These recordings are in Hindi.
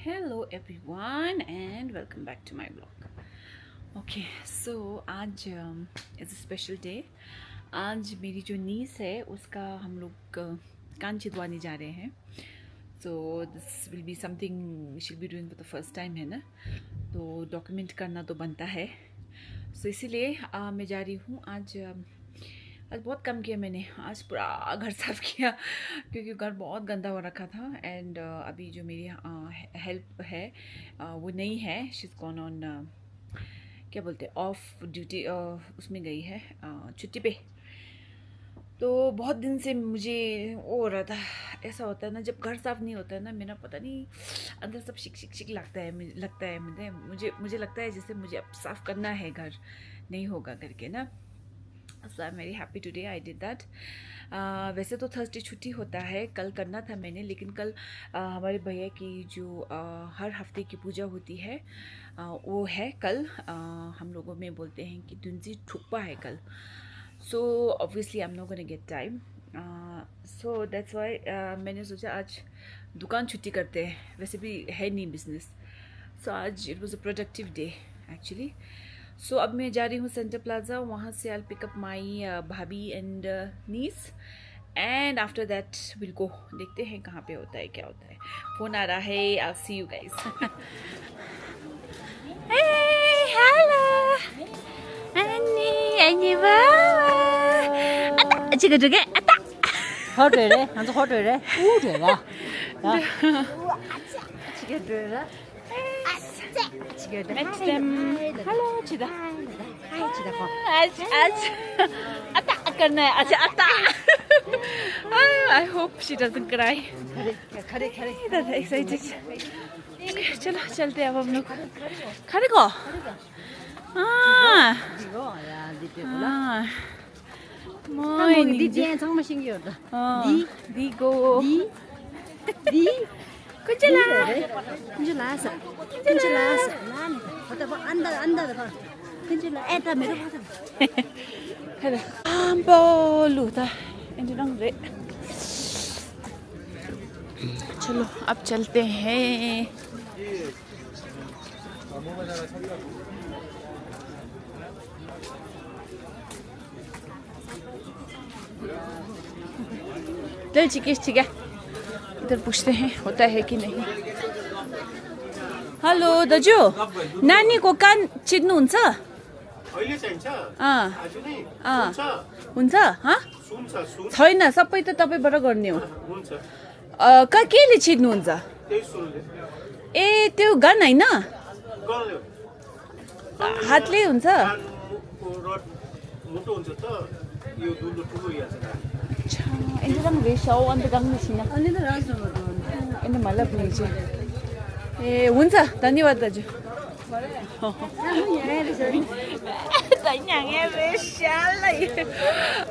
Hello everyone and welcome back to my blog. Okay, so आज इज़ अ स्पेशल डे. आज मेरी जो नीस है उसका हम लोग कान छिदवाने जा रहे हैं. So this will be something she'll be doing for the first time है ना, तो डॉक्यूमेंट करना तो बनता है. So इसीलिए मैं जा रही हूँ. आज बहुत कम किया मैंने. आज पूरा घर साफ़ किया क्योंकि घर बहुत गंदा हो रखा था. एंड अभी जो मेरी हेल्प है वो नहीं है. शी इज़ गॉन ऑन क्या बोलते हैं ऑफ ड्यूटी. उसमें गई है छुट्टी पे. तो बहुत दिन से मुझे वो हो रहा था. ऐसा होता है ना जब घर साफ़ नहीं होता है ना, मेरा पता नहीं अंदर सब शिक लगता है. मुझे लगता है जैसे मुझे अब साफ़ करना है, घर नहीं होगा करके ना. So I'm very happy today I did that. वैसे तो थर्सडे छुट्टी होता है. कल करना था मैंने, लेकिन कल हमारे भैया की जो हर हफ्ते की पूजा होती है वो है कल. हम लोगों में बोलते हैं कि दुंजी ठुक्पा है कल. So obviously I'm not gonna get time. So that's why मैंने सोचा आज दुकान छुट्टी करते हैं. वैसे भी है नहीं बिजनेस. So आज it was a productive day actually. So अब मैं जा रही हूँ सेंटर प्लाज़ा. वहाँ से I'll pick up my bhabhi and niece and after that will go. देखते हैं कहाँ पे होता है, क्या होता है. फ़ोन आ रहा है. I'll see you guys. Hey, hello. Annie 와. 아따, 지금 저게 아따. 허르래, 한자 허르래, 우르라. 지금 들라. Next time. Hello, Chida. Hi, Chida. Aj. Atta करना है. अच्छा atta. I hope she doesn't cry. खड़े. That's excited. चलो चलते हैं अब हम लोग. खड़े को. 한국이 네 뒤에 정말 신기하다. 니고. 니. kunjala. kunjalaasa. 나는 보다 뭐 안다 봐. kunjala. 애다 메로 보다. हेलो. बोलू था इंजन रे. चलो अब चलते हैं. चल ठीक है. इधर पूछते हैं होता है कि नहीं. हेलो दाजु, नानी को कान छिद्नुहुन्छ? अहिले चाहिन्छ अँ आज नै हुन्छ. सुन्छ छैन, सबै त तपाईँबाट गर्ने हो. हुन्छ केले छिद्नुहुन्छ? त्यही सुनले ए त्यो गन होइन, गल्यो हातले हुन्छ. कानको रड मोटो हुन्छ त यो दुलो ठुलो याछ. इन्टरम रेसौ अन्त गाङ्ने छिन. 언니도 라서 뭐. इन्ट मलाई पनि चाहिँ. ए हुन्छ, धन्यवाद दाजु.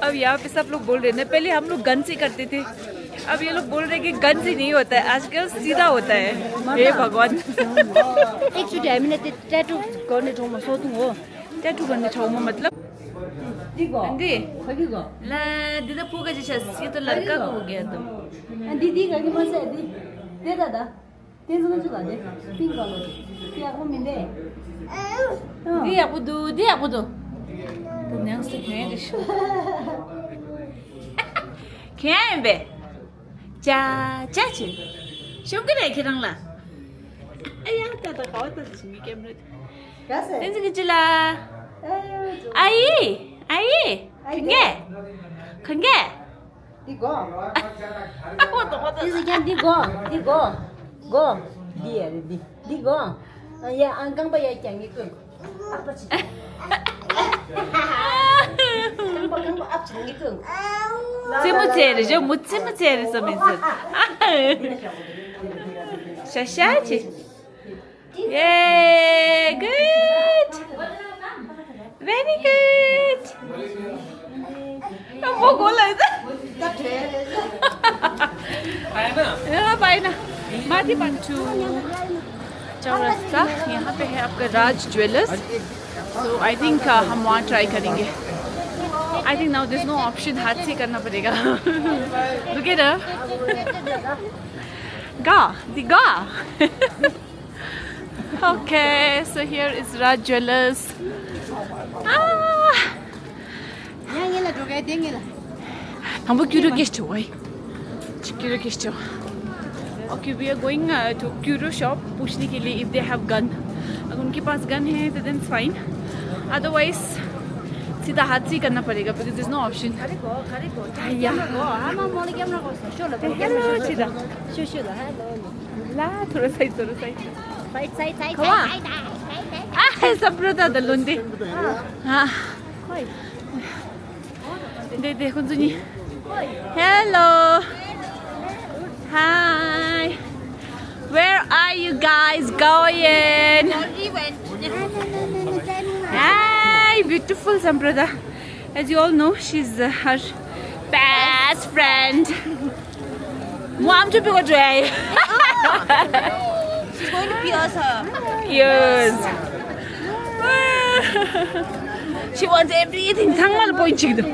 अब यहाँ पे सब लोग बोल रहे हैं. पहले हम लोग गन से करते थे, अब ये लोग बोल रहे हैं कि गन से नहीं होता है, आजकल सीधा होता है. हे भगवान. एकचोटि हामीले त्यो ट्याटु गर्ने ठाउँमा सोधौँ हो. ट्याटू गर्ने ठाउँमा मतलब दिगो. आन्टी खगिगो. ला दिदा पुगा जैसा. ये तो लड़का का हो गया तो. दिदी गयो बस दी. दे दादा. तेजों जुगा दे. Pink colour. क्या को मिले? दी आपको दो. तो न्यास तो क्या है? क्या है बे? चाची. शौक है क्या रंगला? अय्या ताता खाओ तो जिसमें कैमरे. कैसे? तेरे से चला. आई. खंगे. दिगो. वो तो This again, digo. Go. Digo. Ya, angkang ba ya changi kun. Apa sih? Angkang ba ap changi kun. 찌무찌르죠? 못 찌무찌르서 민수. 샤샤지. 예, good. Very good. 뭐 골라 이제? पाएना. माथि बन्छु चौरस्ता. यहाँ पे है आपका राज ज्वेलर्स. तो आई थिंक हम वहाँ ट्राई करेंगे. I think now this no option, हाथ से करना पड़ेगा. रुके ना. गा. Okay, so here is Raj Jewellers. Ah, Yang ini lah juga tinggi lah. हम क्यूरो गेस्ट हो भाई क्यूरो गेस्ट हो okay we are going to curio shop पूछने के लिए इफ दे हैव गन अगर उनके पास गन है तो देन फाइन अदरवाइज सीधा हाथ से ही करना पड़ेगा because there is no option hello सीधा ला थोड़ा साइड खवा आ सब रोता दलुंदे हाँ दे कुंजुनी Hello. Hi. Where are you guys going? Hi, beautiful Samprada. As you all know, she's her best friend. Mom to be good way. She's going to pierce her. Yes. She wants everything. Sangmal point chikdo.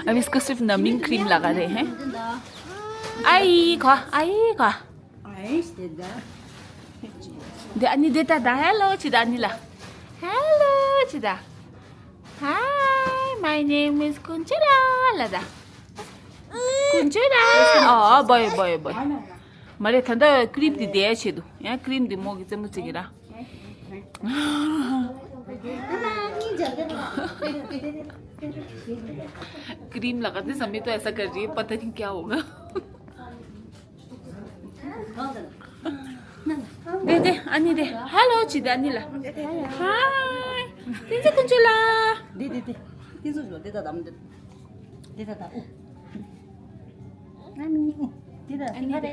हम इसको सिर्फ नमिंग क्रीम लगा रहे हैं आई खा दे अन्नी देता दा हेलो चिदा अन्नीला हेलो चिदा हाय माय नेम इज कुंचुला लदा कुंचुला बय मरे थंदा क्रीम दी दे छेदु या क्रीम दी मोगी से मुचिगिरा क्रीम लगाते समय तो ऐसा कर रही है पता नहीं क्या होगा दे अन्नी दे हेलो चिदा अन्नीला हाय तिंजे कुंचुला दे तिजु जो दे दा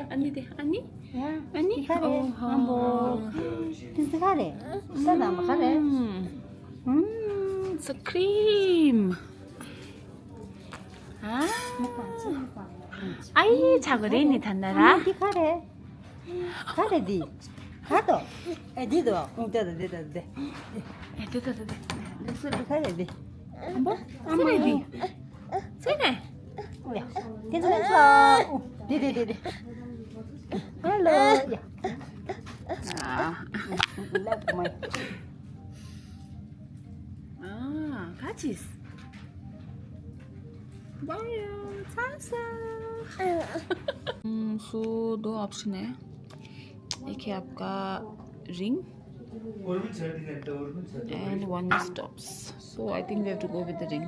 अन्नी दे अन्नी it's a cream I 작으래 니 단나라 카레 디 카도 디도 데다 카레 디 뭐 쓰레기 쓰레 괜찮아 디 hello 가지스 wow सासा सो दो ऑप्शन है एक है आपका ring and one is tops so I think we have to go with the ring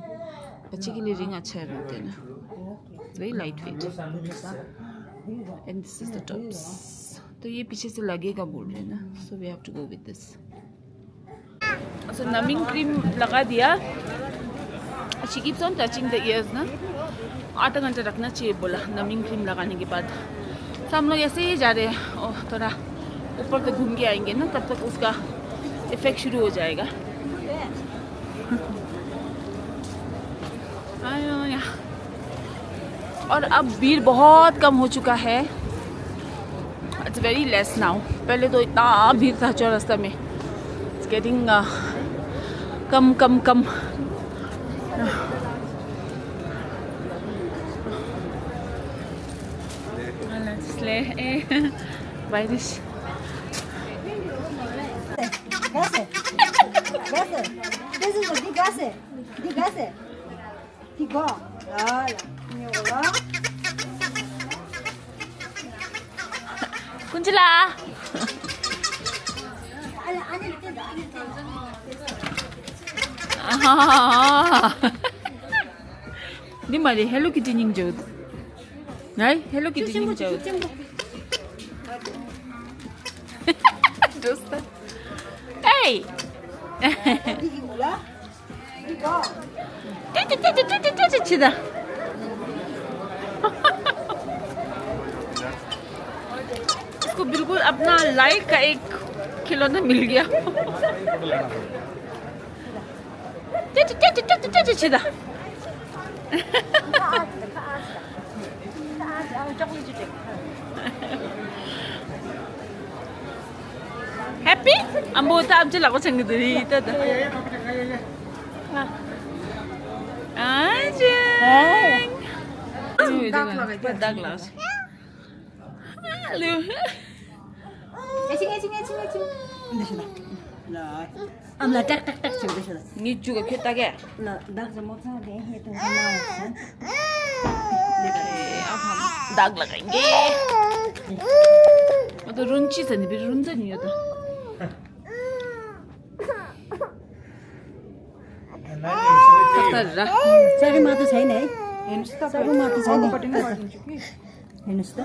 बच्चे के लिए रिंग अच्छा रहता है ना very light weight and this is the tops तो ये पीछे से लगेगा बोल रहे ना so we have to go with this so numbing cream लगा दिया she keeps on touching the years ना आधा घंटा रखना चाहिए बोला नमिंग क्रीम लगाने के बाद तो हम लोग ऐसे ही जा रहे हैं और थोड़ा ऊपर तक घूम के आएंगे ना तब तक उसका इफेक्ट शुरू हो जाएगा और अब भीड़ बहुत कम हो चुका है इट्स वेरी लेस नाउ पहले तो इतना भीड़ था चौरास्ता में इट्स गेटिंग कम वायरस कुंचला 니 말이 헬로키티 닝저 나이 헬로키티 닝저 좋다 에이 찌찌찌찌찌찌찌다 इसको बिल्कुल अपना लाइक का एक खिलौना मिल गया 찌찌찌찌찌찌찌다 Happy? Ang buta am sila ko sang dito. Ajeng. दाग लगा Amla tak tak tak chừng đây ni juga kita ke là đang ra món sao để hệ thống nào अब हम दाग लगाएंगे वो तो रुंची से नहीं भी रुंचा नहीं होता तर सारी माता छैन है हेर्नुस् त सारी माता छैन पट्टि नै गरिदिन्छु कि हेर्नुस् त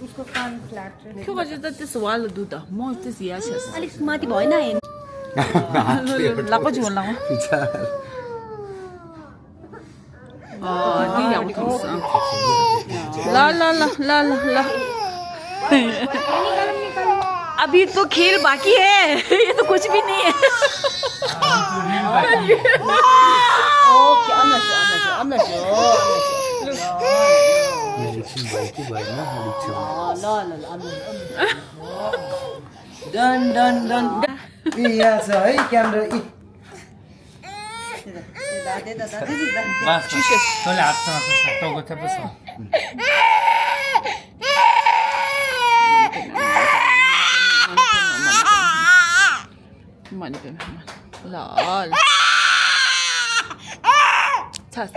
उसको कान फ्ल्याट के गर्छ त त्यस वाल दुध म त्यस या छस अलिक माथि भएन हेर्नु लाको झोल लाको दी याउ थिस ला ला ला ला ला अभी तो खेल बाकी है ये तो कुछ भी नहीं है okay I'm not sure done यहाँ छ है क्यामेरा तैँले हातसँग टाउको थेप्छ lol छस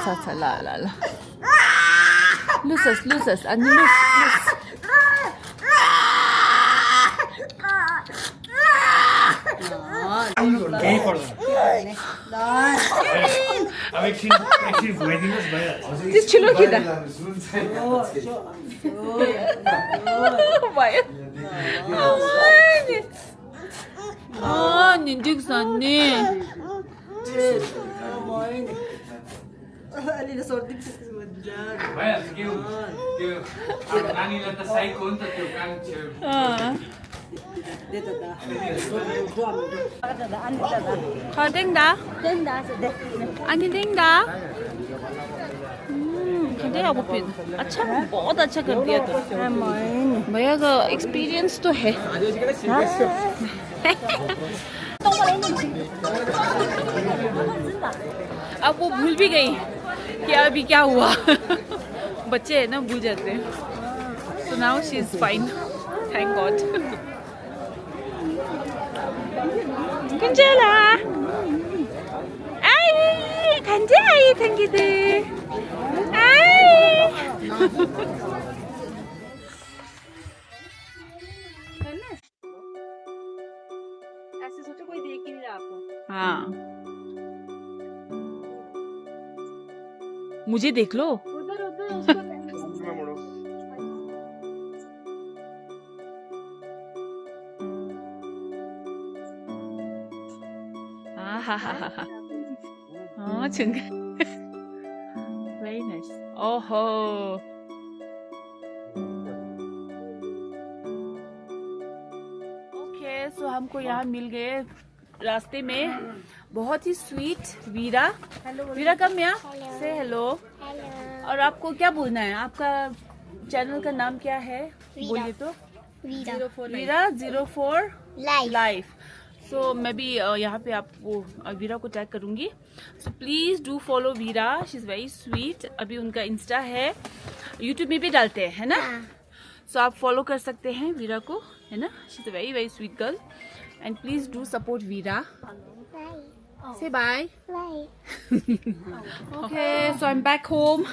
अच्छा ला लुसस अनि लुस केही पर्दैन अब एकछिन भुइदिनुहोस् भइहाल्छ त्यो छिलो खिदा भयो नि डिक्स नि भइहाल्छ के त्यो अब नानीलाई त साइको हो नि त त्यो कान छेउ खर्देंदा आनी देंगा खर्दे अब फिर अच्छा बहुत अच्छा कर दिया तो भैया का एक्सपीरियंस तो है अब वो भूल भी गई कि अभी क्या हुआ बच्चे है ना भूल जाते हैं so now she is fine thank God Kunjala ay kanji ay thangidu ay ऐसे सोचो कोई देख ही नहीं रहा आपको हाँ मुझे देख लो उधर उसको हाँ चंगा very nice ओहो ओके सो हमको यहाँ मिल गए रास्ते में बहुत ही स्वीट वीरा वीरा कम यहाँ से हेलो और आपको क्या बोलना है आपका चैनल का नाम क्या है बोलिए तो वीरा 04 लाइफ सो मैं भी यहाँ पे आपको वीरा को टैग करूँगी so please do follow Veera she is very sweet अभी उनका इंस्टा है यूट्यूब में भी डालते हैं है ना सो आप फॉलो कर सकते हैं वीरा को है ना she is a very very sweet girl and please do support Veera से bye okay so I am back home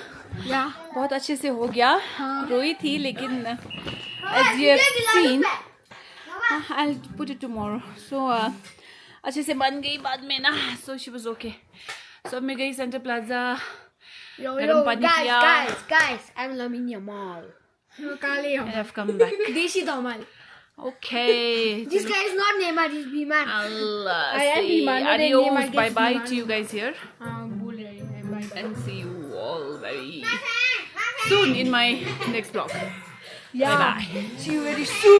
yeah बहुत अच्छे से हो गया रोई थी लेकिन as you have seen I'll put it tomorrow. So अच्छे से बन गई बाद में ना. So she was okay. So मैं गई centre plaza Yo, Garam yo, pani guys, piya. guys, I'm Lamin Yamal. And I've come back. Deshi Dhamal. Okay. This guy is not Neymar, he's Biman. Allah. I am Say Biman, not adios. Neymar gets Bye bye Biman. to you guys here. Bhul rahe hain, bye-bye. And see you all very soon in my next vlog. Yeah. Bye bye. See you very soon.